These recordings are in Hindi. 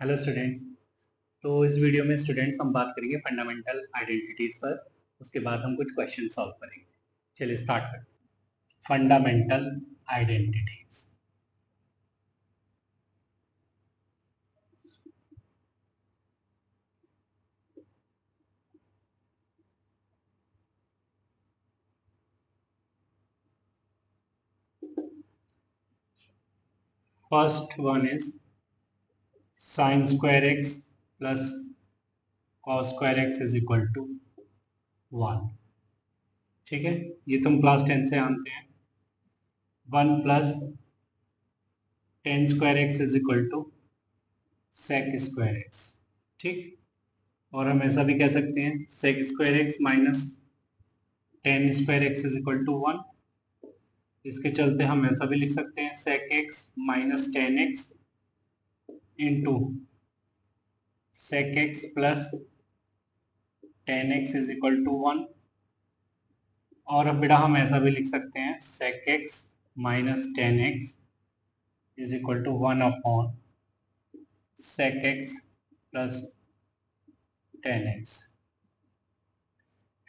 Hello students. तो इस वीडियो में स्टूडेंट्स हम बात करेंगे फंडामेंटल आइडेंटिटीज पर। उसके बाद हम कुछ क्वेश्चन सॉल्व करेंगे। चलिए स्टार्ट करते हैं। Fundamental identities. First one is sine square x plus cos square x is equal to 1। ठीक है, ये तुम क्लास 10 से जानते हैं। 1 plus tan square x is equal to sec square x. ठीक, और हम ऐसा भी कह सकते हैं sec square x minus tan square x is equal to 1। इसके चलते हम ऐसा भी लिख सकते हैं sec x minus tan x into sec x plus tan x is equal to 1। और अब बेटा हम ऐसा भी लिख सकते हैं sec x minus tan x is equal to 1 upon sec x plus tan x.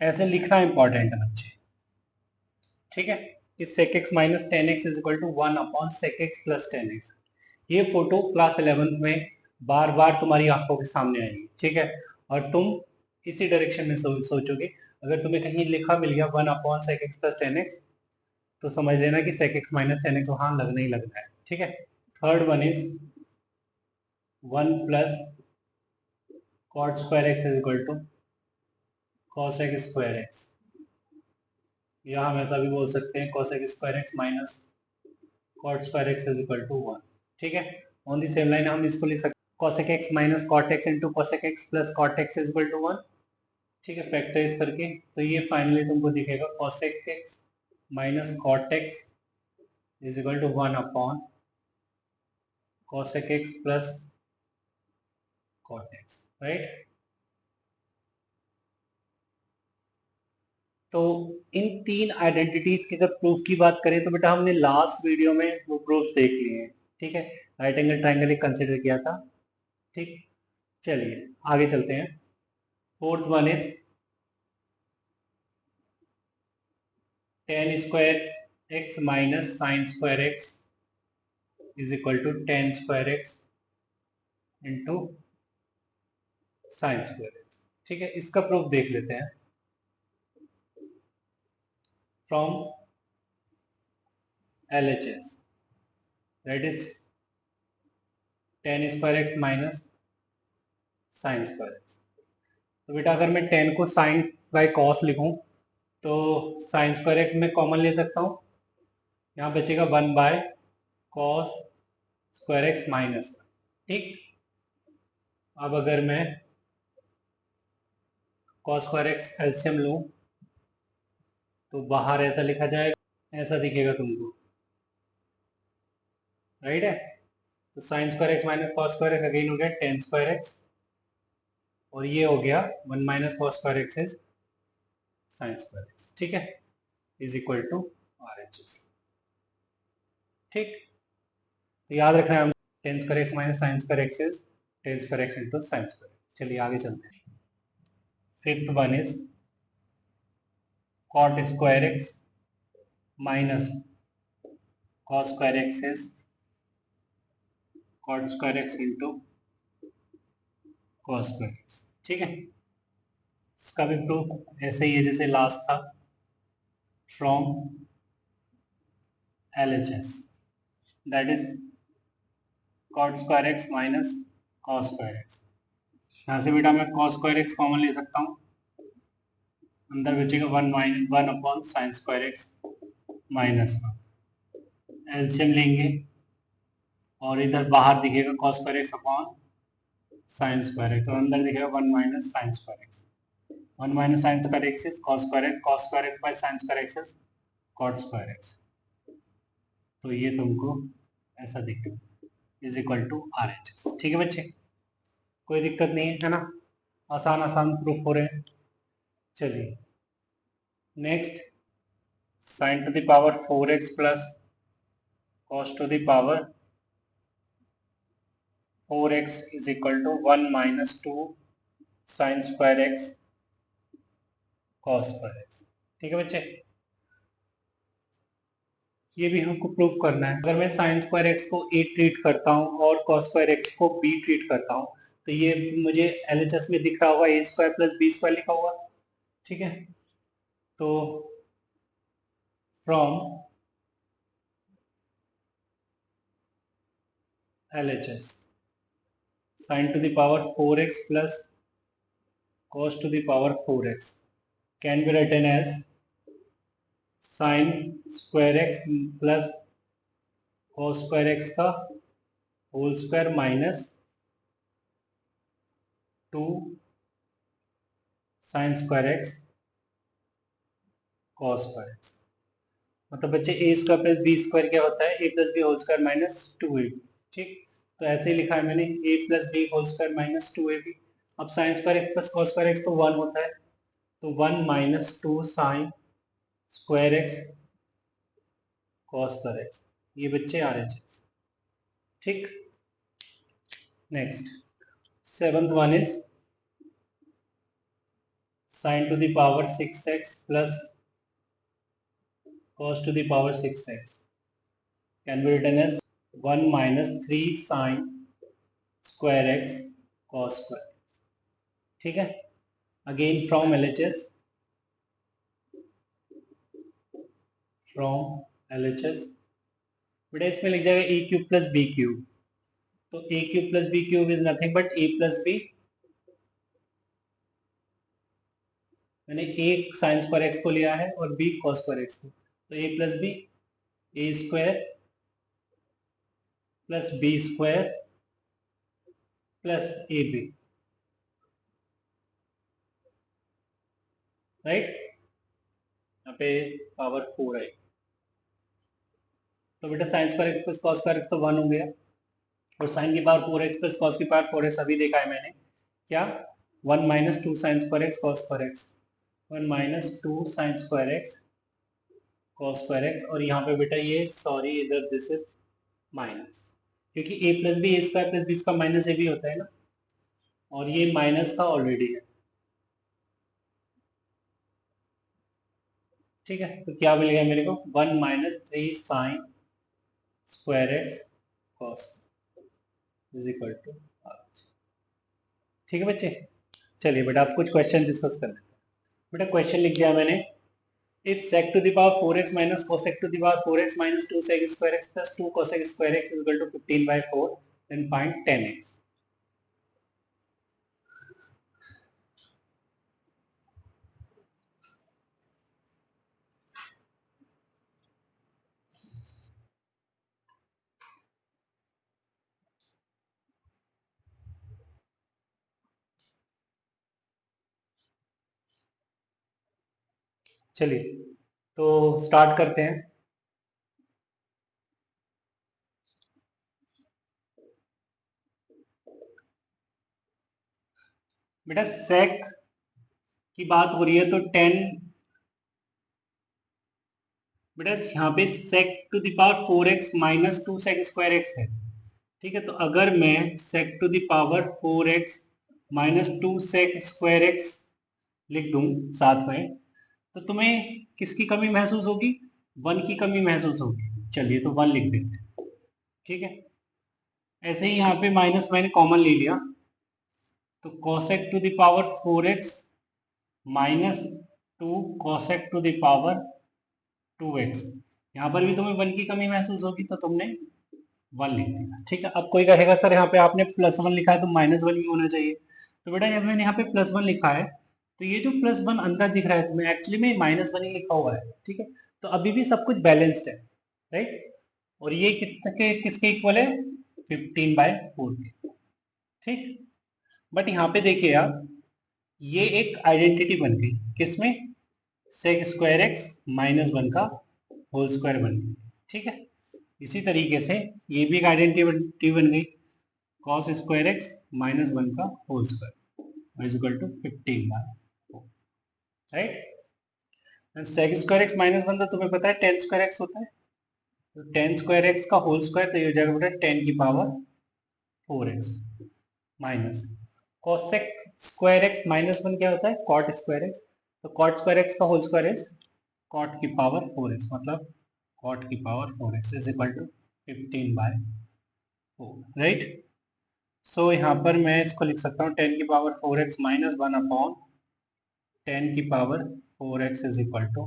ऐसे लिखना इंपॉर्टेंट है बच्चे। ठीक है, कि sec x minus tan x is equal to 1 upon sec x plus tan x. ये फोटो क्लास 11 में बार बार तुम्हारी आंखों के सामने आएगी। ठीक है, और तुम इसी डायरेक्शन में सोचोगे। अगर तुम्हें कहीं लिखा मिल गया 1 upon sec x plus tan x, तो समझ लेना कि sec x minus tan x वहां लगना ही लगना है। ठीक है, third one is 1 plus cot square x is equal to cosec square x, या हम ऐसा भी बोल सकते हैं cosec square x minus cot square x is equal to 1। ठीक है, ऑन दी सेम लाइन हम इसको लिख सकते हैं cosec x minus cot x into cosec x plus cot x is equal to 1। ठीक है, फैक्टराइज करके तो ये फाइनली तुमको दिखेगा cosec x minus cot x is equal to 1 upon cosec x plus cot x। Right, तो इन तीन आइडेंटिटीज की अगर प्रूफ की बात करें तो बेटा हमने लास्ट वीडियो में वो प्रूफ देख लिए हैं। ठीक है, राइट एंगल ट्राइंगल एक कंसिडर किया था। ठीक, चलिए आगे चलते हैं। Fourth one is tan square x minus sign square x is equal to tan square x into sign square x. ठीक है, इसका प्रूफ देख लेते हैं। From LHS that is tan square x minus sign square x. तो बेटा अगर मैं टेन को साइन बाई कॉस लिखूं तो साइन स्क्वायर एक्स में कॉमन ले सकता हूँ। यहाँ बचेगा 1 bye cos square x minus. ठीक, अब अगर मैं कॉस स्क्वायर एक्स एलसीएम लूँ तो बाहर ऐसा लिखा जाएगा, ऐसा दिखेगा तुमको। राइट है, तो sign square x minus cos square x again हो गया टेन स्क्वायर एक्स, और ये हो गया 1 minus cos square x is sine square x. ठीक है, इज इक्वल टू RHS। ठीक, तो याद रखना है हम tan square x minus sign square x is tan square x into sign square. चलिए आगे चलते हैं। Fifth one is cot square x minus cos square x is cot square x into cos square x. ठीक है, इसका भी प्रूफ ऐसे ही है जैसे लास्ट था। From LHS that is cot square x minus cos square x. यहाँ से बेटा मैं कॉस स्क्वायर एक्स कॉमन ले सकता हूँ, अंदर बचेगा 1 minus 1 upon sign square x minus LCM लेंगे, और इधर बाहर दिखेगा cos square x upon sign square x, और अंदर दिखेगा 1 minus sign square x. 1 minus sign square x is cos square x by sin square x is cot square x. तो ये तुमको ऐसा दिखेगा इज इक्वल टू RHS। ठीक है बच्चे, कोई दिक्कत नहीं है ना, आसान आसान प्रूफ हो रहे हैं। चलिए next, sin to the power 4x plus cos to the power 4x is equal to 1 minus 2 sign square x cos square x. ठीक है बच्चे, ये भी हमको प्रूव करना है। अगर मैं साइन स्क्वायर एक्स को a ट्रीट करता हूँ और कॉस स्क्वायर एक्स को b ट्रीट करता हूँ, तो ये मुझे LHS में दिख रहा होगा a square plus b square लिखा होगा। ठीक है, तो from LHS sin to the power 4x plus cos to the power 4x can be written as sin square x plus cos square x का whole square minus 2 sin square x cos square x। मतलब बच्चे a square plus b square क्या होता है, a plus b whole square minus 2ab। ठीक, तो ऐसे ही लिखा है मैंने a plus b whole square minus 2ab। अब sin square x plus cos square x तो 1 होता है, तो 1 minus 2 sign square x cos square x, ये बच्चे RHS। ठीक, next seventh one is sin to the power 6x plus cos to the power 6x can be written as 1 minus 3 sin square x cos square x। ठीक है, अगेन फ्रॉम LHS, बेटा इसमें लिख जाएगा a cube plus b cube. तो a cube plus b cube is nothing but a plus b. मैंने a साइन स्क्वायर एक्स को लिया है और b cos स्क्वायर एक्स को, तो a plus b a square plus b square plus a b, right, यहाँ पे पावर 4 आई। तो बेटा sin square x plus cos square x तो 1 हो गया, और साइन की पावर 4x प्लस कॉस की पावर 4x अभी देखा है मैंने क्या, 1 minus 2 sign square x cos square x, 1 minus 2 sign square x cos square x. और यहाँ पे बेटा ये सॉरी इधर दिस इज माइनस, क्योंकि a plus b a square plus b इसका माइनस ए भी होता है ना, और ये माइनस का ऑलरेडी है। ठीक है, तो क्या मिल गया मेरे को, 1 minus 3 sin square x cos is equal to. ठीक है बच्चे, चलिए बेटा आप कुछ क्वेश्चन डिस्कस कर लेते हैं। बेटा क्वेश्चन लिख दिया मैंने, if sec to the power 4x minus cosec to the power 4x minus 2 sec square x plus 2 cosec square x is equal to 15 by 4, then find 10x। चलिए तो स्टार्ट करते हैं। बेटा sec की बात हो रही है तो 10, बेटा यहाँ पे sec to the power 4x minus 2 sec square x है। ठीक है, तो अगर मैं sec to the power 4x minus 2 sec square x लिख दूं साथ में, तो तुम्हें किसकी कमी महसूस होगी, 1 की कमी महसूस होगी। चलिए तो 1 लिख देते हैं। ठीक है, ऐसे ही यहाँ पे माइनस मैंने कॉमन ले लिया, तो cosec to the power 4x minus 2 cosec to the power 2x, यहाँ पर भी तुम्हें 1 की कमी महसूस होगी तो तुमने 1 लिख दिया। ठीक है, अब कोई कहेगा सर यहाँ पे आपने +1 लिखा है तो -1 भी होना चाहिए। तो बेटा जब मैंने यहाँ पे +1 लिखा है तो ये जो +1 अंदर दिख रहा है तुम्हें, एक्चुअली में -1 ही लिखा हुआ है। ठीक है, तो अभी भी सब कुछ बैलेंस्ड है, राइट, और ये कितने किसके इक्वल है, 15/4 के। ठीक, बट यहाँ पे देखिए आप, ये एक आइडेंटिटी बन गई किसमें, sec स्क्वायर एक्स माइनस 1 का होल स्क्वायर बन गई। ठीक है, इसी तरीके से ये भी एक आइडेंटिटी बन गई, cos स्क्वायर एक्स माइनस 1 का whole square is equal to 15/4, right. sec square x minus 1 तो तुम्हें पता है tan स्क्वायर एक्स होता है, तो tan स्क्वायर एक्स का होल स्क्वायर, तो ये हो जाएगा बेटा 10 की power 4x minus cosec square x minus 1 क्या होता है, कॉट स्क्वायर एक्स। तो कॉट स्क्वायर एक्स का होल स्क्वायर इज कॉट की पावर 4x, मतलब कॉट की power 4x is equal to 15/4, right. So यहाँ पर मैं इसको लिख सकता हूँ 10 की पावर 4x माइनस 1 अपॉन 10 की power 4x is equal to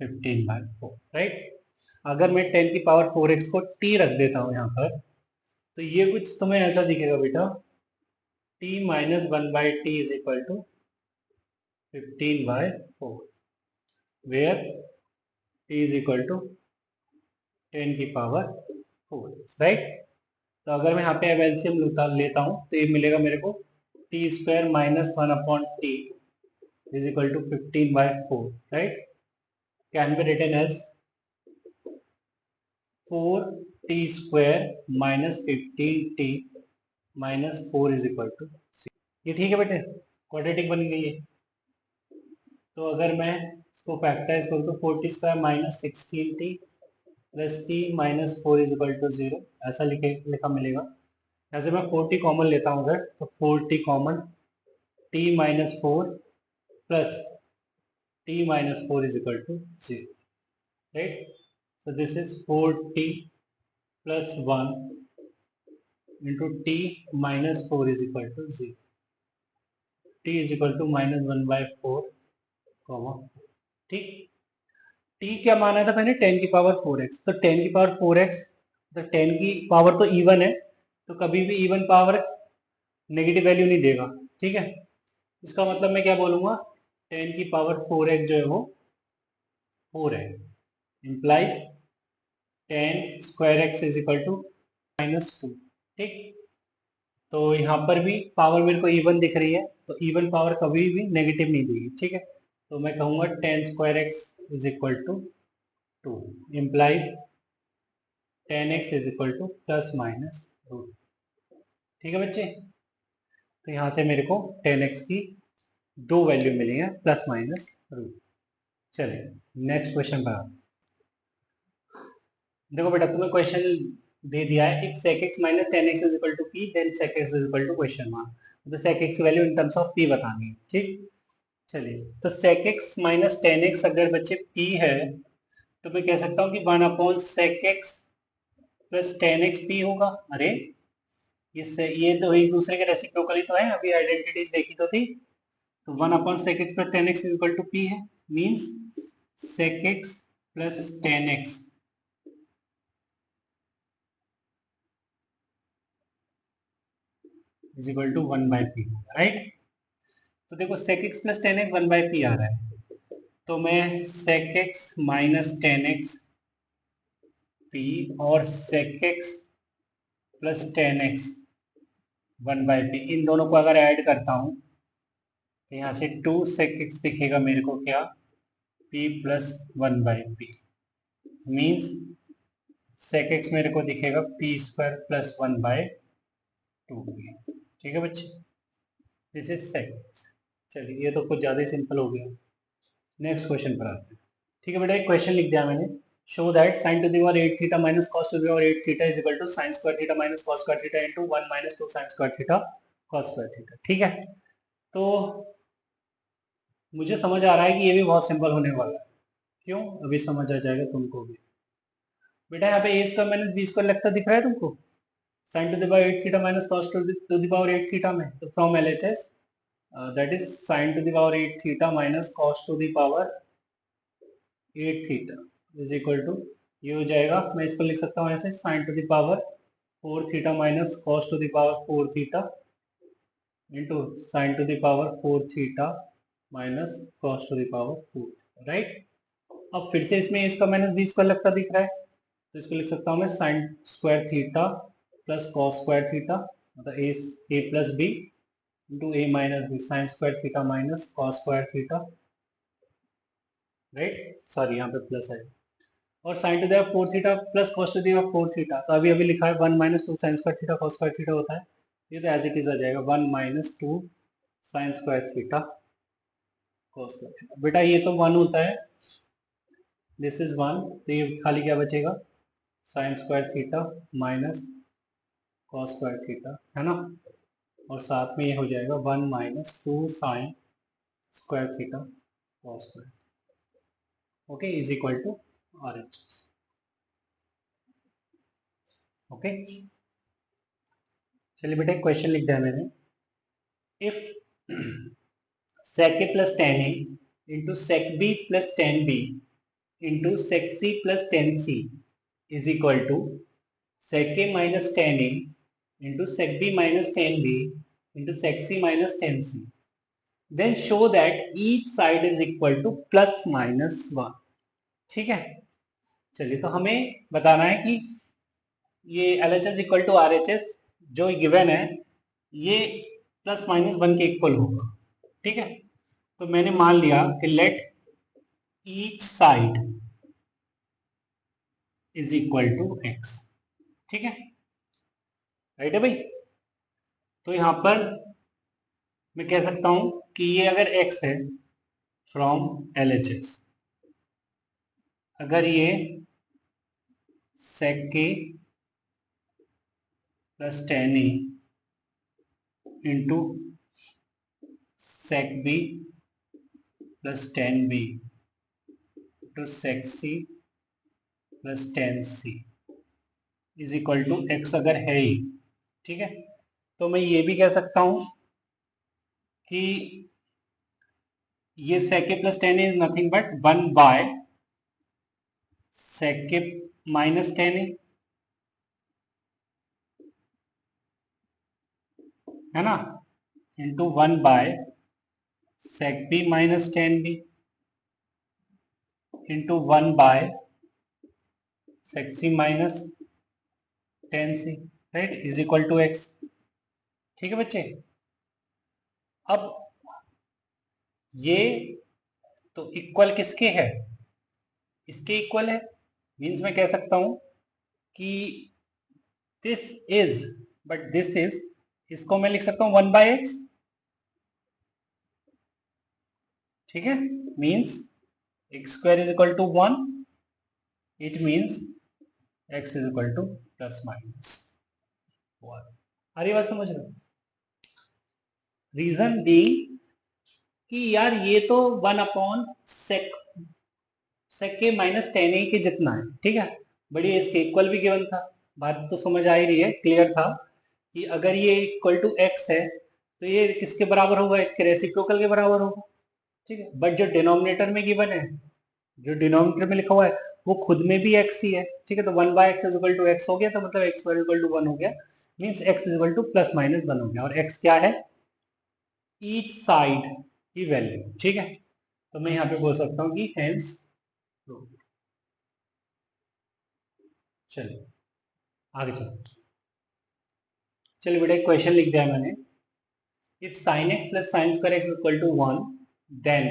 15/4, right. अगर मैं 10 की पावर 4x को t रख देता हूँ यहाँ पर, तो ये कुछ तुम्हें ऐसा दिखेगा बेटा, t minus 1/t is equal to 15/4, where t is equal to 10 की पावर 4, राइट। तो अगर मैं यहाँ पे अब एलसीएम लेता हूँ तो ये मिलेगा मेरे को t square minus 1 upon t is equal to 15/4, right. Can be written as 4t square minus 15t minus 4 is equal to 6। ये ठीक है बेटे, क्वाड्रेटिक बन गई है। तो अगर मैं इसको फैक्टराइज करूँ तो 4t square minus 16t plus t minus 4 is equal to 0, ऐसा लिखा मिलेगा। ऐसे मैं 4t कॉमन लेता हूँ अगर, तो 4t common, t minus 4 plus t minus 4 is equal to 0, right. So this is 4t plus 1 into t minus 4 is equal to 0. t is equal to minus 1/4, comma, ठीक। t क्या माना था मैंने, 10 की पावर 4x। तो 10 की पावर 4x, तो 10 की पावर तो इवन है, तो कभी भी इवन पावर नेगेटिव वैल्यू नहीं देगा, ठीक है। इसका मतलब मैं क्या बोलूँगा, 10 की पावर 4x जो है वो 4 है, implies 10 square x is equal to -2, ठीक। तो यहाँ पर भी पावर मेरे को इवन दिख रही है, तो इवन पावर कभी भी नेगेटिव नहीं देगी, ठीक है। तो मैं कहूँगा 10 square x is equal to 2, implies 10x is equal to plus minus root, ठीक है बच्चे। तो यहाँ से मेरे को 10x की दो वैल्यू मिली है, प्लस माइनस रूट। चलिए नेक्स्ट क्वेश्चन पर आओ। देखो बेटा तुम्हें क्वेश्चन दे दिया है, if sec x minus 10x is equal to p then sec x is equal to question mark. तो sec x की value in terms of p बतानी है, ठीक। चलिए तो sec x माइनस 10x अगर बच्चे p है, तो मैं कह सकता हूँ कि 1 upon sec x plus 10x p होगा। अरे इससे ये तो एक दूसरे के रेसिप्रोकल ही तो है, अभी आइडेंटिटीज देखी तो थी। तो 1 upon sec x plus 10x is equal to p है, means sec x plus 10x is equal to 1/p, right. तो देखो sec x plus 10x 1/p आ रहा है, तो मैं sec x minus 10x p और sec x plus 10x 1/p इन दोनों को अगर ऐड करता हूं तो यहाँ से 2 sec x दिखेगा मेरे को क्या, p plus 1/p, means sec x मेरे को दिखेगा p स्क्वायर प्लस 1/2p, ठीक है बच्चे, दिस इज sec x। चलिए ये तो कुछ ज़्यादा ही सिंपल हो गया। नेक्स्ट क्वेश्चन पर आते हैं, ठीक है बेटा। एक क्वेश्चन लिख दिया मैंने, show that sin to the power 8 theta minus cos to the power 8 theta is equal to sin square theta minus cos square theta into 1 minus 2 sin square theta cos square theta, ठीक है। तो मुझे समझ आ रहा है कि ये भी बहुत सिंपल होने वाला है। क्यों, अभी समझ आ जाएगा तुमको भी। बेटा यहाँ पे a square minus b square लगता दिख रहा है तुमको, sin to the power 8 theta minus cos to the power 8 theta में। तो from LHS that is sin to the power 8 theta minus cos to the power 8 theta is equal to, ये हो जाएगा, मैं इसको लिख सकता हूँ ऐसे, sin to the power 4 theta minus cos to the power 4 theta into sin to the power 4 theta minus cos to the power 4, right. अब फिर से इसमें इसका माइनस बी स्क्वायर लगता दिख रहा है, तो इसको लिख सकता हूँ मैं sin square theta plus cos square theta, मतलब a plus b into a minus b, sine square theta minus cos square theta, right, sorry यहाँ पे प्लस है, और sine to the power 4 theta plus cos to the power 4 theta. तो अभी अभी लिखा है 1 minus 2 sign square theta cos square theta होता है, ये तो एज इट इज आ जाएगा 1 minus 2 sign square theta cos square theta. बेटा ये तो 1 होता है, दिस इज 1, तो ये खाली क्या बचेगा, sin square theta minus cos square theta, है ना, और साथ में ये हो जाएगा 1 minus 2 sign square theta cos square, okay, is equal to R H S. Okay, चलिए बेटा क्वेश्चन लिख दिया मैंने। If sec a plus tan a into sec b plus tan b into sec c plus tan c is equal to sec a minus tan a into sec b minus tan b into sec c minus tan c, then show that each side is equal to plus minus 1। ठीक है, चलिए तो हमें बताना है कि ये LHS इक्वल टू RHS जो गिवन है ये प्लस माइनस 1 के इक्वल होगा। ठीक है, तो मैंने मान लिया कि let each side is equal to x। ठीक है, राइट है भाई। तो यहां पर मैं कह सकता हूं कि ये अगर x है फ्रॉम LHS, अगर ये sec a plus tan a into sec b plus tan b to sec c plus tan c is equal to x अगर है ही, ठीक है, तो मैं ये भी कह सकता हूं कि ये sec a plus tan a is nothing but 1 by sec a minus tan a, है ना, into 1 by sec b minus tan b into 1 by sec c minus tan c, right, is equal to x। ठीक है बच्चे, अब ये तो इक्वल किसके है, इसके इक्वल है, मीन्स मैं कह सकता हूं कि this is, but this is, इसको मैं लिख सकता हूं 1 बाय एक्स। ठीक है, means x square is equal to 1, it means x is equal to plus minus 1। आ रही बात समझ रहे हो? रीजन दी कि यार ये तो 1 अपॉन सेक के माइनस टेन ए के जितना है। ठीक है, बढ़िया, इसके इक्वल भी गिवन था, बात तो समझ आ ही रही है, क्लियर था कि अगर ये इक्वल टू एक्स है तो ये किसके बराबर होगा, इसके रेसिप्रोकल के बराबर होगा। ठीक है, बट जो डिनोमिनेटर में गिवन है, जो डिनोमिनेटर में लिखा हुआ है वो खुद में भी एक्स ही है। ठीक है, तो 1 by x is equal to x हो गया, तो मतलब एक्स स्क्वायर इक्वल टू 1 हो गया, means x is equal to plus minus 1 हो गया, और एक्स क्या है, ईच साइड की वैल्यू। ठीक है, तो मैं यहाँ पे बोल सकता हूँ कि हेंस प्रूव्ड। चलिए आगे चलो, चलिए बेटा क्वेश्चन लिख दिया मैंने। If sin x plus sin square x is equal to 1, then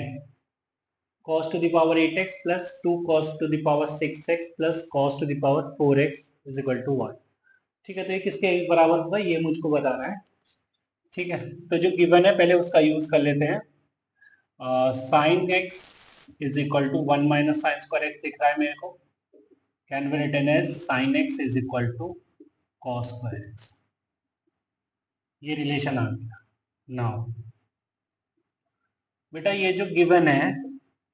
cos to the power 8x plus 2 cos to the power 6x plus cos to the power 4x is equal to 1। ठीक है, तो ये किसके बराबर होगा ये मुझको बताना है। ठीक है, तो जो गिवन है पहले उसका यूज कर लेते हैं। Sine x is equal to 1 minus sign square x दिख रहा है मेरे को, can be written as sine x is equal to cos square x. ये रिलेशन आ गया। नाउ बेटा ये जो गिवन है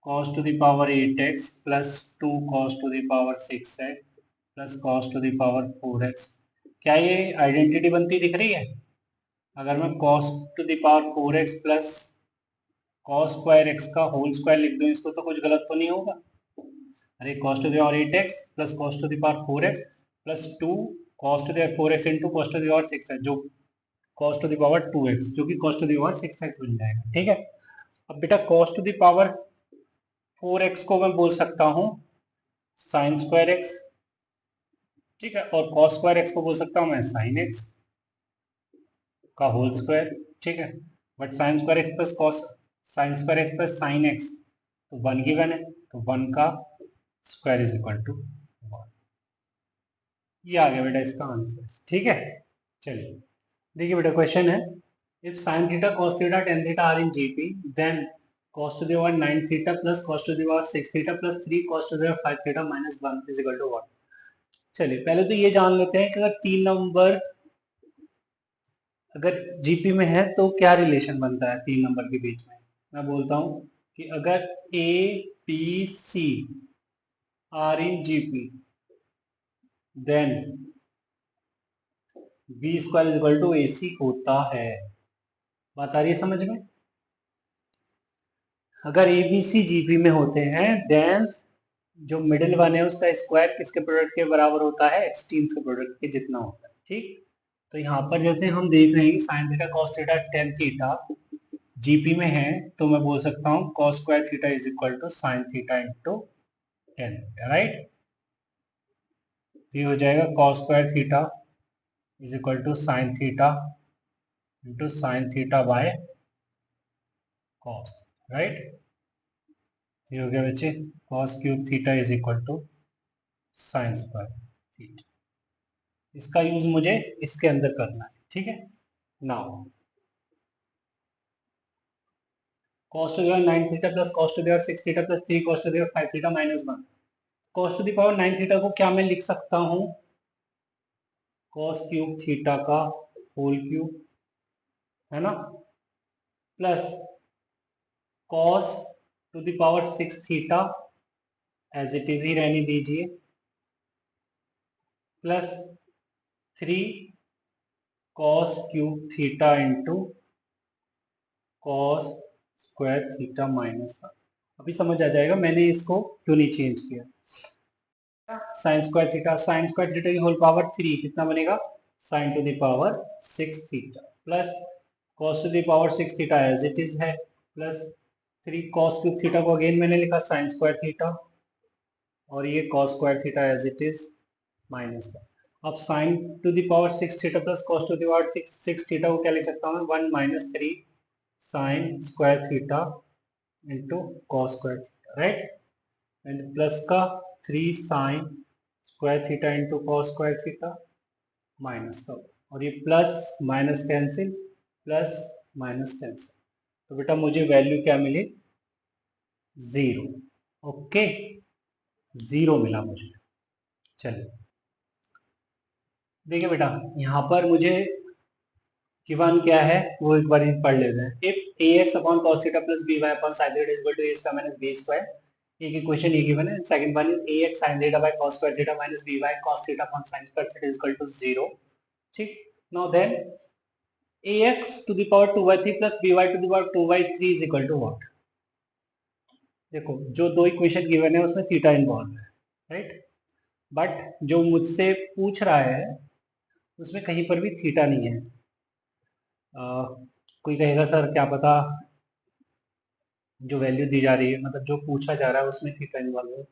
cos to the power 8x plus 2 cos to the power 6x plus cos to the power 4x, क्या ये आइडेंटिटी बनती दिख रही है? अगर मैं cos to the power 4x plus cos square x का होल स्क्वायर लिख दूं इसको, तो कुछ गलत तो नहीं होगा? अरे cos to the power 8x plus cos to the power 4x plus 2 cos to the power 4x into cos to the power 6x, जो cos to the power 2x, जो कि cos to the power 6x बन जाएगा। ठीक है, अब बेटा cos to the power 4x को मैं बोल सकता हूं साइन स्क्वायर एक्स। ठीक है, और cos स्क्वायर एक्स को बोल सकता हूं मैं साइन एक्स का होल स्क्वायर। ठीक है, but sign square x plus cos, sign square x plus sine x तो 1 गिवन है, तो 1 का स्क्वायर इज इक्वल टू 1। ये आ गया बेटा इसका आंसर। ठीक है, चलिए देखिए बेटा क्वेश्चन है, if sine theta cos theta tan theta are in GP, then cos to the power 9 theta plus cos to the power 6 theta plus 3 cos to the power 5 theta minus 1 is equal to what। चलिए पहले तो ये जान लेते हैं कि अगर 3 नंबर अगर जीपी में है तो क्या रिलेशन बनता है 3 नंबर के बीच में? मैं बोलता हूं कि अगर a b c are in GP then b square is equal to a c होता है। बात आ रही है समझ में? अगर ए बी सी जीपी में होते हैं देन जो मिडिल वन है उसका स्क्वायर किसके प्रोडक्ट के बराबर होता है? एक्सट्रीम्स के प्रोडक्ट के जितना होता है। ठीक, तो यहाँ पर जैसे हम देख रहे हैं sine theta cos theta tan theta GP में है, तो मैं बोल सकता हूँ cos square theta is equal to sine theta into tan theta, right? ये हो जाएगा cos square theta is equal to sine theta into sine theta by cos, right? ये हो गया बच्चे cos cube theta is equal to sine square theta. इसका यूज मुझे इसके अंदर करना है, ठीक है? Now cos to the power 9 theta plus cos to the power 6 theta plus 3 cos to the power 5 theta minus 1। cos to the power 9 theta को क्या मैं लिख सकता हूँ? cos क्यूब थीटा का होल क्यूब, है ना, plus cos to the power 6 theta as it is ही रहने दीजिए, plus 3 cos cube theta into cos square theta minus 1। अभी समझ आ जाएगा मैंने इसको क्यों नहीं चेंज किया। साइन स्क्वायर थीटा की होल पावर 3 कितना बनेगा? Sine to the power 6 theta plus cos to the power 6 theta as it is है, प्लस 3 कॉस क्यूब थीटा को अगेन मैंने लिखा साइन स्क्वायर थीटा और ये cos square theta as it is minus 1। अब sine to the power 6 theta plus cos to the power 6 theta को क्या लिख सकता हूँ? 1 minus 3 sin square theta into cos square theta, right? And plus का 3 sin square theta into cos square theta minus का, और ये plus minus cancel, plus minus cancel, तो बेटा मुझे वैल्यू क्या मिली? 0। ओके, 0 मिला मुझे। चलिए देखिए बेटा यहाँ पर मुझे गिवन क्या है वो एक बार पढ़ लेते हैं। If a x upon cos theta plus b y upon sine theta is equal to a square minus b square, एक इक्वेशन ये गिवन है। Second one is a x sine theta by cos square theta minus b y cos theta upon sign square theta is equal to 0। ठीक, now then ax to the power 2y3 plus by to the power 2y3 is equal to what? देखो जो दो इक्वेशन गिवन है उसमें थीटा इन्वॉल्व है, राइट? बट जो मुझसे पूछ रहा है उसमें कहीं पर भी थीटा नहीं है। कोई कहेगा सर क्या पता जो वैल्यू दी जा रही है मतलब जो पूछा जा रहा है उसमें थीटा इन्वॉल्व है।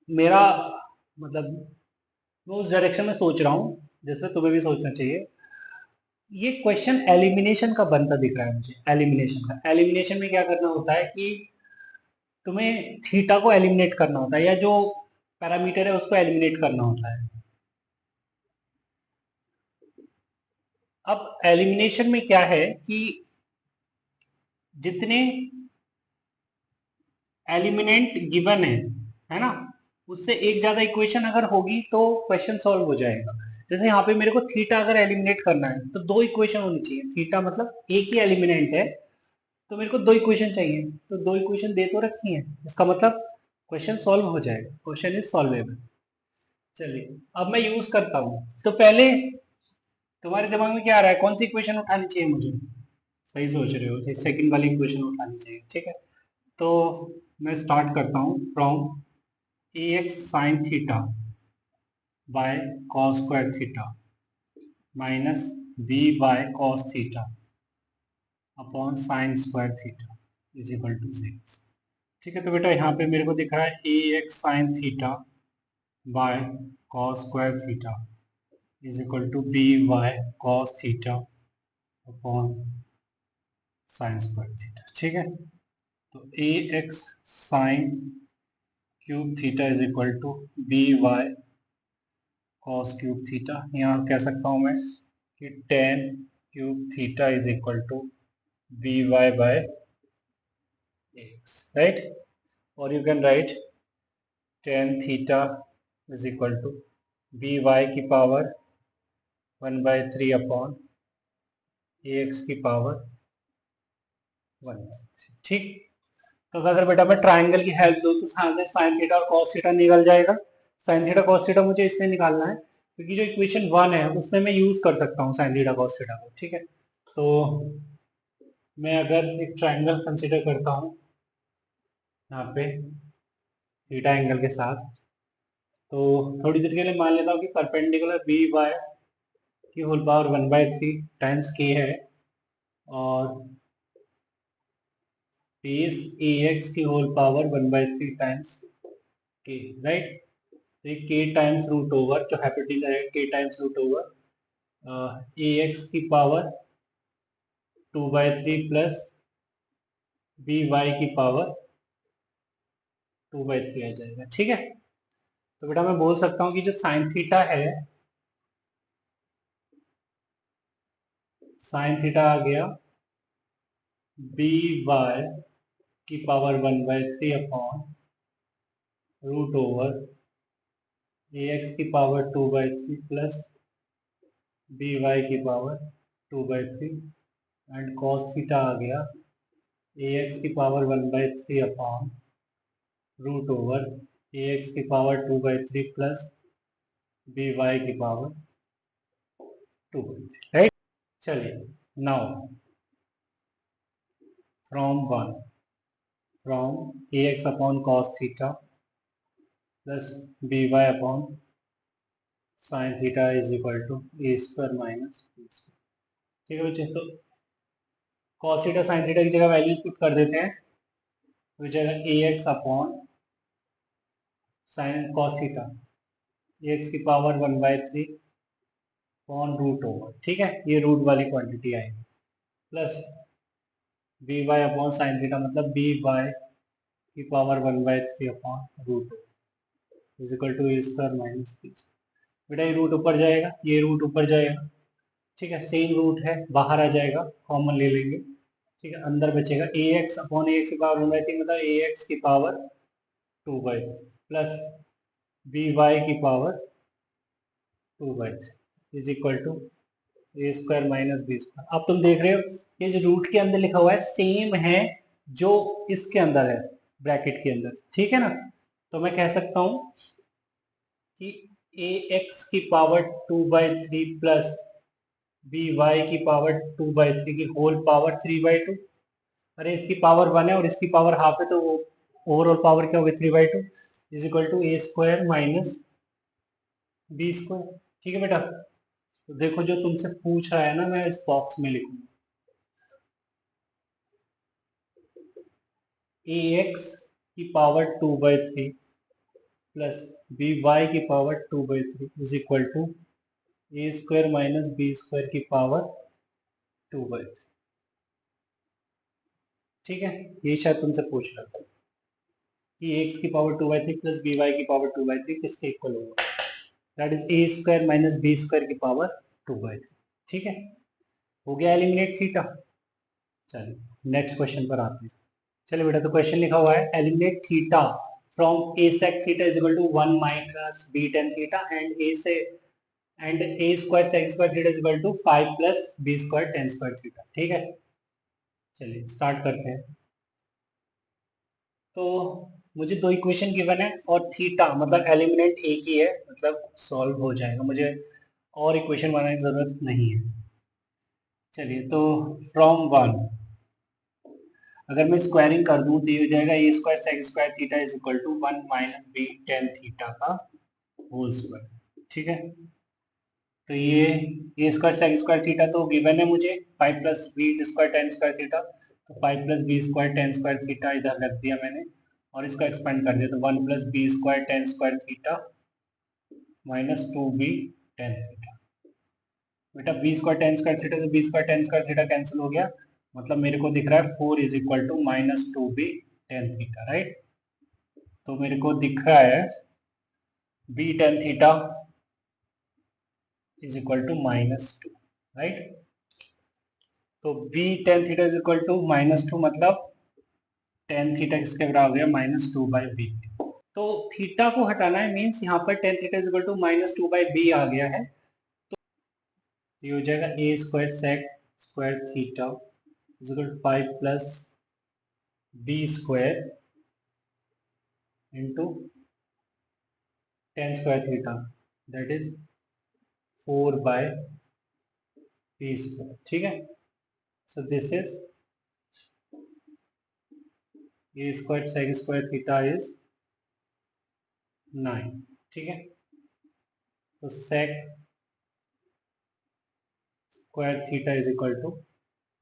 मेरा मतलब मैं उस डायरेक्शन में सोच रहा हूँ जैसे तुम्हें भी सोचना चाहिए। ये क्वेश्चन एलिमिनेशन का बनता दिख रहा है मुझे। एलिमिनेशन में क्या करना होता है कि तुम्हें थीटा को एलिमिनेट करना होता है या जो पैरामीटर है उसको एलिमिनेट करना होता है। अब एलिमिनेशन में क्या है कि जितने एलिमिनेंट गिवन है ना, उससे एक ज्यादा इक्वेशन अगर होगी तो क्वेश्चन सॉल्व हो जाएगा। जैसे यहाँ पे मेरे को थीटा अगर एलिमिनेट करना है तो दो इक्वेशन होनी चाहिए। थीटा मतलब एक ही एलिमिनेंट है तो मेरे को दो इक्वेशन चाहिए, तो दो इक्वेशन दे तो रखी है, इसका मतलब क्वेश्चन सॉल्व हो जाएगा, क्वेश्चन इज सॉल्वेबल। चलिए अब मैं यूज करता हूँ। तो पहले तुम्हारे दिमाग में क्या आ रहा है, कौन सी इक्वेशन उठानी चाहिए मुझे? सही सोच रहे हो, सेकंड वाली इक्वेशन उठानी चाहिए, ठीक है? तो मैं स्टार्ट करता हूँ from a x sine theta by cos square theta minus b by cos theta upon sign square theta is equal to 0। ठीक है, तो बेटा यहाँ पे मेरे को दिख रहा है a x sine theta by cos square theta is equal to b by cos theta upon sign square theta. ठीक है, तो a x sine cube theta is equal to b y cos cube theta. यहाँ कह सकता हूँ मैं कि tan cube theta is equal to b y by x, right? और you can write tan theta is equal to b y की पावर 1/3 अपॉन ax की पावर 1। ठीक, तो अगर बेटा मैं ट्राइंगल की हेल्प दूँ तो यहाँ से साइन थीटा और कॉस थीटा निकल जाएगा। साइन थीटा कॉस थीटा मुझे इसलिए निकालना है क्योंकि जो इक्वेशन 1 है उसमें मैं यूज कर सकता हूँ साइन थीटा कॉस थीटा को। ठीक है, तो मैं अगर एक ट्राइंगल कंसिडर करता हूँ यहाँ पे थीटा एंगल के साथ, तो थोड़ी देर के लिए मान लेता हूँ कि परपेंडिकुलर बी वाई की होल पावर 1/3 टाइम्स के है और बेस ए एक्स की होल पावर 1/3 टाइम्स के, राइट। तो ये के टाइम्स रूट ओवर जो हाइपोटेन्यूज है के times root over a x की पावर 2/3 प्लस बी वाई की पावर 2/3 आ जाएगा। ठीक है, तो बेटा मैं बोल सकता हूँ कि जो साइन थीटा है, साइन थीटा आ गया बी वाई की power 1/3 upon root over a x की पावर 2/3 प्लस बी वाई की पावर 2/3 एंड कॉस थीटा आ गया ए एक्स की power 1/3 upon root over a x की पावर 2/3 प्लस बी वाई की पावर 2/3, राइट। चलिए, now from a x upon cos theta plus b y upon sine theta is equal to a square minus b square. ठीक है बच्चे, तो कॉस थीटा साइन थीटा की जगह वैल्यूज पुट कर देते हैं, तो जगह a x upon sine cos theta a x की पावर 1/3 अपॉन रूट ओवर, ठीक है, ये रूट वाली क्वांटिटी आएगी, plus b y upon sine theta मतलब बी वाई की power 1/3 upon root over is equal to a square minus b. बेटा ये रूट ऊपर जाएगा, ये रूट ऊपर जाएगा, ठीक है, सेम रूट है, बाहर आ जाएगा, कॉमन ले लेंगे। ठीक है, अंदर बचेगा a x upon a x की पावर 1/3 मतलब ए एक्स की पावर 2/3 प्लस बी वाई की power 2/3 is equal to a square minus b square. अब तुम देख रहे हो ये जो रूट के अंदर लिखा हुआ है सेम है जो इसके अंदर है, ब्रैकेट के अंदर, ठीक है ना। तो मैं कह सकता हूं कि ए एक्स की पावर 2/3 प्लस बी वाई की पावर 2/3 की होल पावर 3/2। अरे इसकी पावर 1 है और इसकी पावर हाफ है, तो वो ओवरऑल पावर क्या होगी 3/2 is equal to a square minus b square. ठीक है बेटा, तो देखो जो तुमसे पूछ रहा है ना, मैं इस बॉक्स में लिखूंगा ए एक्स की पावर 2/3 प्लस बी वाई की power 2/3 is equal to a square minus b square की पावर 2/3। ठीक है, ये शायद तुमसे पूछ रहा था कि एक्स की पावर 2/3 प्लस बी वाई की पावर 2/3 किसके इक्वल होगा, that is a square minus b square की पावर 2/3। ठीक है, हो गया एलिमिनेट थीटा। चलिए नेक्स्ट क्वेश्चन पर आते हैं। चलिए बेटा, तो क्वेश्चन लिखा हुआ है eliminate theta from a sec theta is equal to 1 minus b tan theta and a से and a square sec square theta is equal to 5 plus b square tan square theta. ठीक है, चलिए स्टार्ट करते हैं। तो मुझे दो इक्वेशन गिवन है और थीटा मतलब एलिमिनेंट एक ही है, मतलब सॉल्व हो जाएगा, मुझे और इक्वेशन बनाने की जरूरत नहीं है। चलिए, तो फ्रॉम वन अगर मैं स्क्वायरिंग कर दूं तो ये हो जाएगा a square sec square theta is equal to 1 minus b tan theta का होल स्क्वायर। ठीक है, तो ये a square sec square theta तो गिवन है मुझे, 5 plus b square tan square theta, तो 5 plus b square tan square theta इधर रख दिया मैंने और इसको एक्सपेंड कर दिया, तो 1 plus b square tan square theta minus 2b tan theta. बेटा b square tan square theta से b square tan square theta cancel हो गया, मतलब मेरे को दिख रहा है 4 is equal to minus 2b tan theta, right. तो मेरे को दिख रहा है b tan theta is equal to minus 2, right. तो b tan theta is equal to minus 2 मतलब टेन थीटा किसके बराबर हो गया -2/b। तो थीटा को हटाना है मीन्स यहाँ पर tan theta is equal to -2/b आ गया है। तो ये हो जाएगा a square sec square theta is equal to 5 plus b square into tan square theta that is 4 by b square. ठीक है. So this is a square sec square theta is 9. ठीक है. तो sec square theta is equal to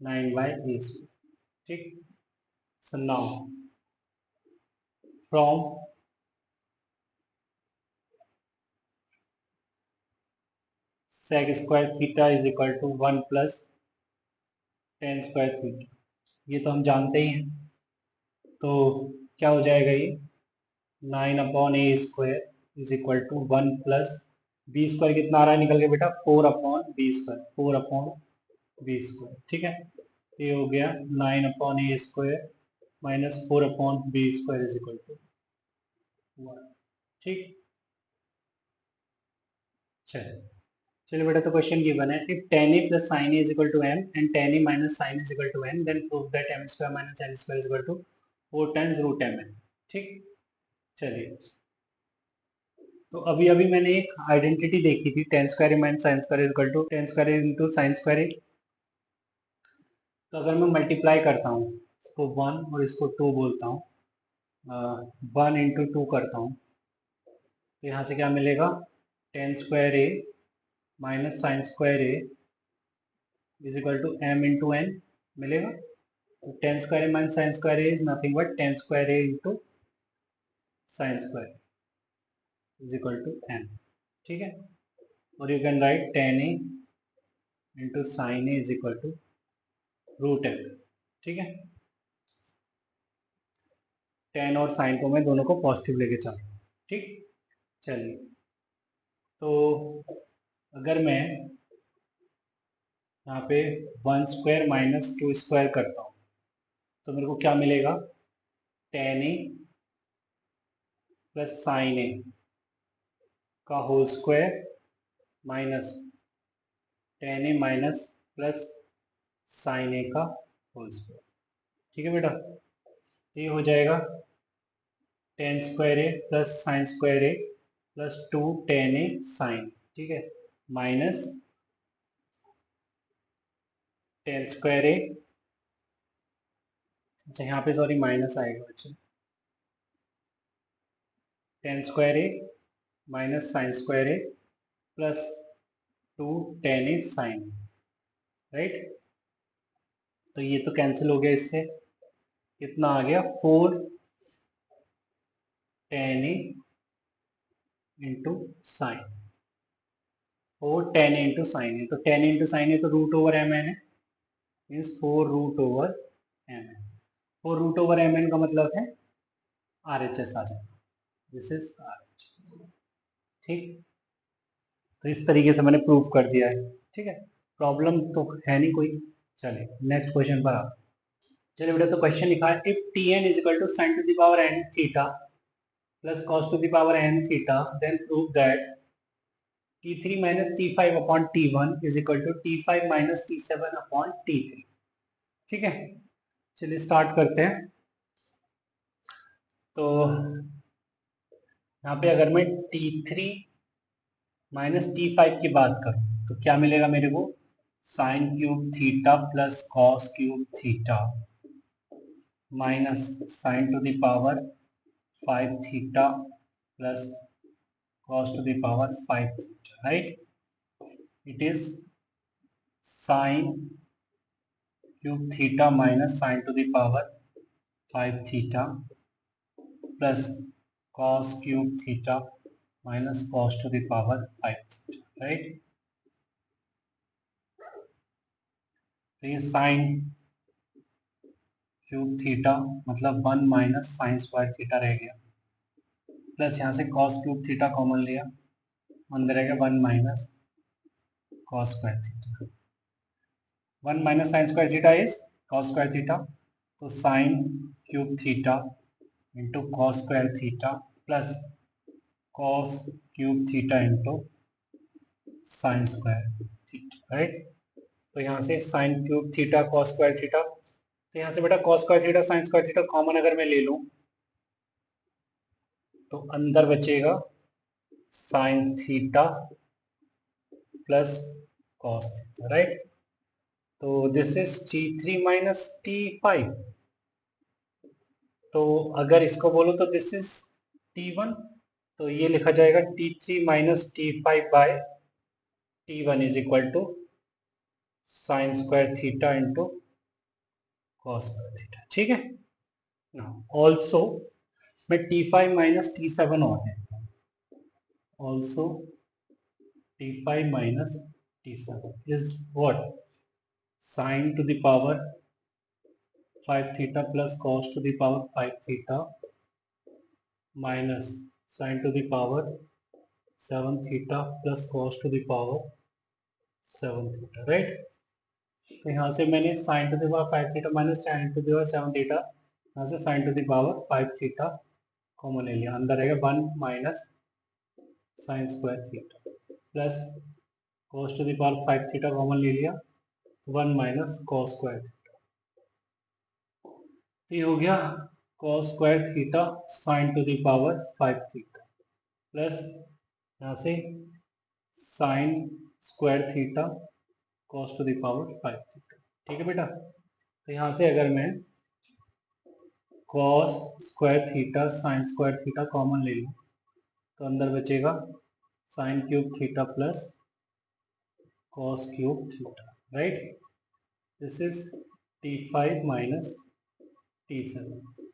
9 by a square. ठीक. So now from sec square theta is equal to 1 plus tan square theta, ये तो हम जानते ही हैं. तो क्या हो जाएगा ये 9 upon a square is equal to 1 plus b square कितना आ रहा है निकल के बेटा 4 upon b square 4 upon b square. ठीक है. तो ये हो गया 9 upon a square minus 4 upon b square is equal to 1. ठीक. चलिए बेटा, तो क्वेश्चन गिवन है if tan a plus sin a is equal to m and tan a minus sin is equal to n then prove that m square minus n square is equal to 4 times root mn. ठीक. चलिए, तो अभी अभी मैंने एक आइडेंटिटी देखी थी tan square a minus sin square is equal to tan square a into sin square a. तो अगर मैं मल्टीप्लाई करता हूँ इसको 1 और इसको 2 बोलता हूँ, 1 इंटू 2 करता हूँ, तो यहाँ से क्या मिलेगा tan square a minus sign square a is equal to m into n मिलेगा. तो tan square a minus sign square a is nothing but tan square a into sign square is equal to n. ठीक है. और you can write tan a into sine a is equal to root n. ठीक है. टेन और साइन को मैं दोनों को पॉजिटिव लेके चल रहा हूँ. ठीक. चलिए, तो अगर मैं यहाँ पे 1 स्क्वायर माइनस 2 स्क्वायर करता हूँ तो मेरे को क्या मिलेगा टेन ए प्लस साइन ए का होल स्क्वायर माइनस टेन ए माइनस प्लस साइन ए का होल स्क्वायर. ठीक है बेटा. तो ये हो जाएगा टेन स्क्वायर ए प्लस साइन स्क्वायर ए प्लस 2 टेन ए साइन. ठीक है. माइनस टेन स्क्वायर ए, अच्छा यहाँ पे सॉरी माइनस आएगा. अच्छा, ten square a minus sign square A plus 2 ten A sign. Right. तो ये तो कैंसिल हो गया, इससे कितना आ गया 4 tan a into sine. 4 tan a into sine है, तो टेन इंटू साइन है तो रूट ओवर एम एन है, means 4 root over m n. 4 root over m n का मतलब है आर एच एस आ जाएगा. This is R H. ठीक. तो इस तरीके से मैंने प्रूफ कर दिया है. ठीक है. प्रॉब्लम तो है नहीं कोई. चलिए नेक्स्ट क्वेश्चन पर आप. चलिए बेटा, तो क्वेश्चन लिखा है if T n is equal to sine to the power n theta plus cos to the power n theta then prove that T3 minus T5 upon T1 is equal to T5 minus T7 upon T3. ठीक है. चलिए स्टार्ट करते हैं. तो यहाँ पे अगर मैं T3 माइनस T5 की बात करूँ तो क्या मिलेगा मेरे को sign cube theta plus cos cube theta minus sign to the power 5 theta plus cos to the power 5 theta. Right. It is sine cube theta minus sine to the power 5 theta plus cos cube theta minus cos to the power 5 theta. Right. तो ये साइन क्यूब थीटा मतलब 1 माइनस साइन स्क्वायर थीटा रह गया, प्लस यहाँ से कॉस क्यूब थीटा कॉमन लिया, अंदर रहेगा 1 minus cos square theta. 1 minus sign square theta is cos square theta. तो sine cube theta into cos square theta plus cos cube theta into sign square theta. Right. तो यहाँ से sine cube theta cos square theta, तो यहाँ से बेटा cos square theta sine square theta common अगर मैं ले लूं तो अंदर बचेगा sine theta plus cos theta, right. तो this is T3 minus T5, तो अगर इसको बोलो तो दिस इज T1, तो ये लिखा जाएगा T3 minus T5 by T1 is equal to sine square theta into cos square theta, ठीक है ना। ऑल्सो मैं T5 माइनस T7 और देता हूँ, also T5 minus T7 is what? Sine to the power 5 theta plus cos to the power 5 theta minus sine to the power 7 theta plus cos to the power 7 theta, right? तो यहाँ से मैंने sin to the power 5 theta minus sin to the power 7 theta, यहाँ से sin to the power 5 theta common ले लिया, अंदर रहेगा 1 minus sign square theta plus cos to the power 5 theta common ले लिया, 1 माइनस cos स्क्वायर थीटा, तो ये हो गया cos square theta sine to the power 5 theta plus यहाँ से sine square theta cos to the power 5 theta, ठीक है बेटा। तो यहाँ से अगर मैं cos square theta sine square theta common ले लूँ तो अंदर बचेगा sine cube theta plus cos cube theta, right. This is T5 minus T7,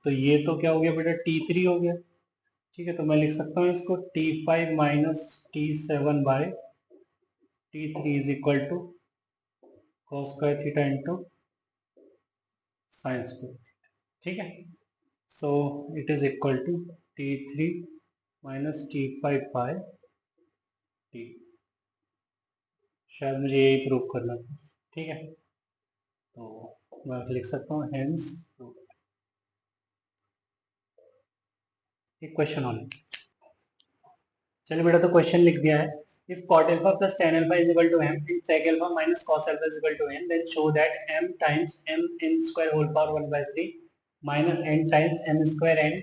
तो ये तो क्या हो गया बेटा T3 हो गया, ठीक है। तो मैं लिख सकता हूँ इसको T5 minus T7 by T3 is equal to cos square theta into sign square theta, ठीक है। So it is equal to T3 minus T5 by T, शायद मुझे यही प्रूव करना था, ठीक है। तो मैं लिख सकता हूँ हेंस एक क्वेश्चन और, चलिए बेटा तो क्वेश्चन लिख दिया है। if cot alpha plus tan alpha is equal to m and sec alpha minus cos alpha is equal to n, then show that m times m n square whole power 1 by 3 minus n times m square n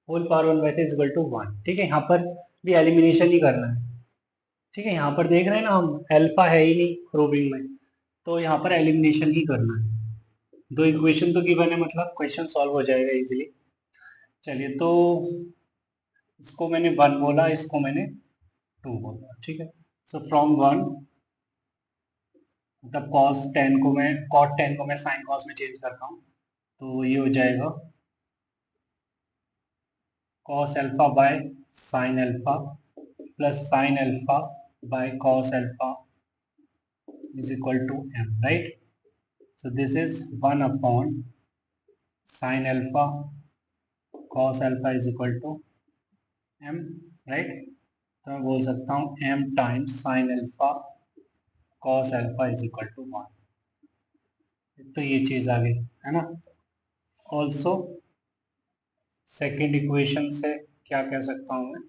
whole power 1 by 3 is equal to 1, ठीक है। यहाँ पर भी एलिमिनेशन ही करना है, ठीक है। यहाँ पर देख रहे हैं ना हम अल्फा है ही नहीं प्रूविंग में, तो यहाँ पर एलिमिनेशन ही करना है। दो इक्वेशन तो गिवन है, मतलब क्वेश्चन सॉल्व हो जाएगा इजीली। चलिए तो इसको मैंने 1 बोला, इसको मैंने 2 बोला, ठीक है। सो फ्रॉम 1 मतलब cos 10 को मैं cot 10 को मैं sin cos में चेंज करता हूँ, तो ये हो जाएगा cos alpha by sin alpha plus sin alpha by cos alpha is equal to m, right. So this is 1 upon sin alpha cos alpha is equal to m, right. तो मैं बोल सकता हूँ m times sin alpha cos alpha is equal to 1, तो ये चीज आ गई है ना। ऑल्सो सेकेंड इक्वेशन से क्या कह सकता हूँ मैं,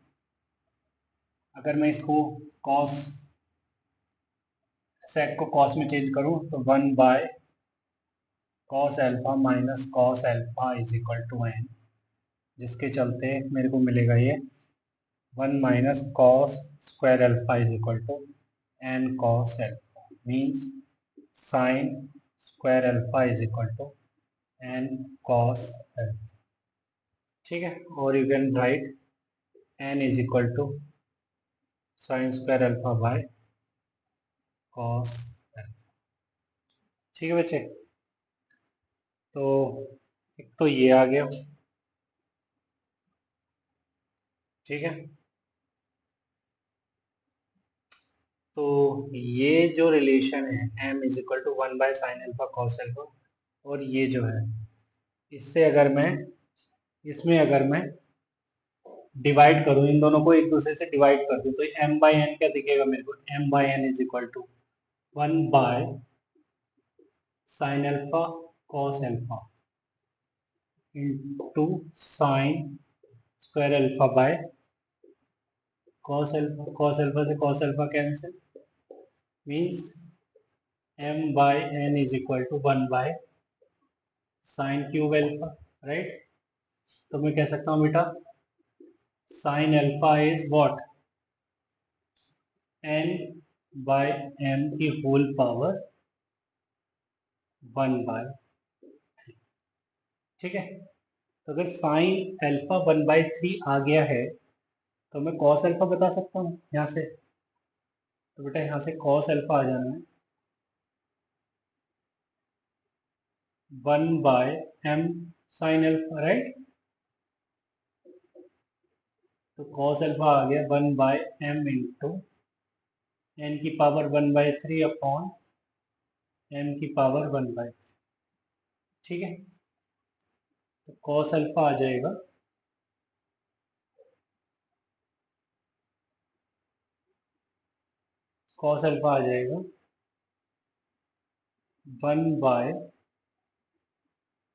अगर मैं इसको cos sec को cos में चेंज करूँ तो 1 by cos alpha minus cos alpha is equal to n, जिसके चलते मेरे को मिलेगा ये 1 माइनस cos square alpha is equal to n cos alpha, means sin square alpha is equal to n cos alpha, ठीक है। और you can write n is equal to sine square alpha by cos alpha, ठीक है बच्चे। तो एक तो ये आ गया, ठीक है। तो ये जो रिलेशन है m is equal to 1 by sine alpha cos alpha, और ये जो है इससे अगर मैं इसमें अगर मैं डिवाइड करूं, इन दोनों को एक दूसरे से डिवाइड कर दूं, तो m बाई एन क्या दिखेगा मेरे को, m by n is equal to 1 by sine alpha cos alpha into sign square alpha by cos alpha. Cos alpha से cos alpha cancel, means m by n is equal to 1 by sine cube alpha, right. तो मैं कह सकता हूँ बेटा sine alpha is what, n by m की होल पावर 1 बाय, ठीक है। तो अगर साइन एल्फा 1/3 आ गया है तो मैं कॉस एल्फा बता सकता हूँ यहाँ से। तो बेटा यहाँ से कॉस एल्फा आ जाना है 1 by m sine alpha, right. तो कॉस एल्फा आ गया 1 बाय m इंटू एन की पावर 1/3 अपॉन m की पावर 1/3, ठीक है। तो कॉस एल्फा आ जाएगा कॉस एल्फा आ जाएगा 1 बाय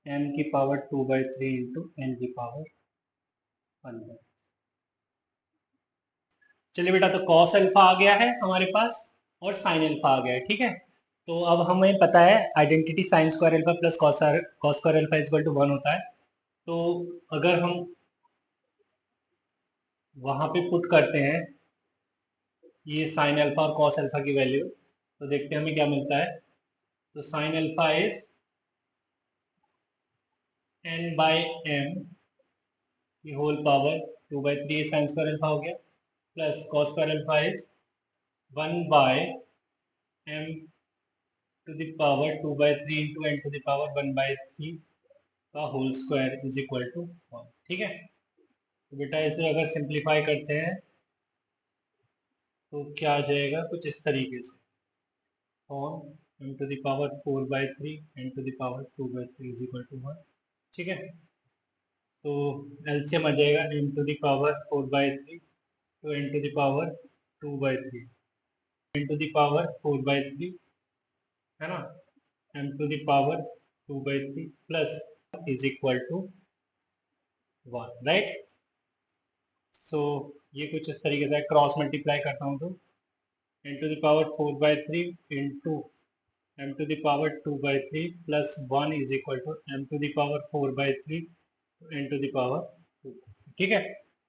m की पावर 2/3 इंटू एन की पावर 1/3। चलिए बेटा, तो कॉस अल्फा आ गया है हमारे पास और साइन अल्फा आ गया है, ठीक है। तो अब हमें पता है identity sine square alpha plus cos square alpha equal to 1 होता है। तो अगर हम वहां पे पुट करते हैं ये साइन अल्फा और कॉस अल्फा की वैल्यू, तो देखते हैं हमें क्या मिलता है। तो sine alpha is n by m की whole power 2/3 sine square alpha हो गया, plus cos square alpha is 1 by m to the power 2/3 into n to the power 1/3 का whole square is equal to 1, ठीक है। तो बेटा इसे अगर सिंप्लीफाई करते हैं तो क्या आ जाएगा कुछ इस तरीके से, on m to the power 4/3 n to the power 2/3 is equal to 1, ठीक है। तो एलसीएम आ जाएगा एम टू द पावर 4/3 तो n to the power 2/3 n to the power 4/3, है ना, m to the power 2/3 plus is equal to 1, right. So ये कुछ इस तरीके से क्रॉस मल्टीप्लाई करता हूँ तो n to the power 4/3 into m to the power 2/3 plus 1 is equal to m to the power 4/3 n to the power 2, ठीक है।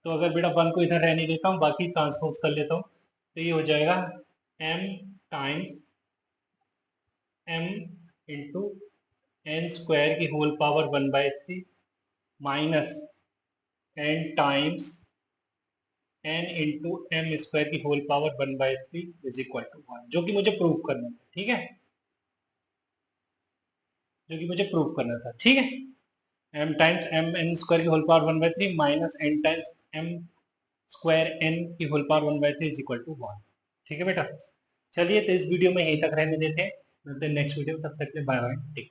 तो अगर बेटा 1 को इधर रहने देता हूँ, बाकी ट्रांसपोज कर लेता हूँ, तो ये हो जाएगा m times m into n square की whole power 1/3 minus n times n into m square की whole power 1/3 is equal to 1, जो कि मुझे प्रूफ करना था, ठीक है, जो कि मुझे प्रूफ करना था, ठीक है। m times m n square की whole power 1/3 minus n times m square n की whole power 1/3 is equal to 1, ठीक है बेटा। चलिए, तो इस वीडियो में यहीं तक रहने देते हैं, मिलते हैं नेक्स्ट वीडियो, तब तक के बाय बाय, ठीक।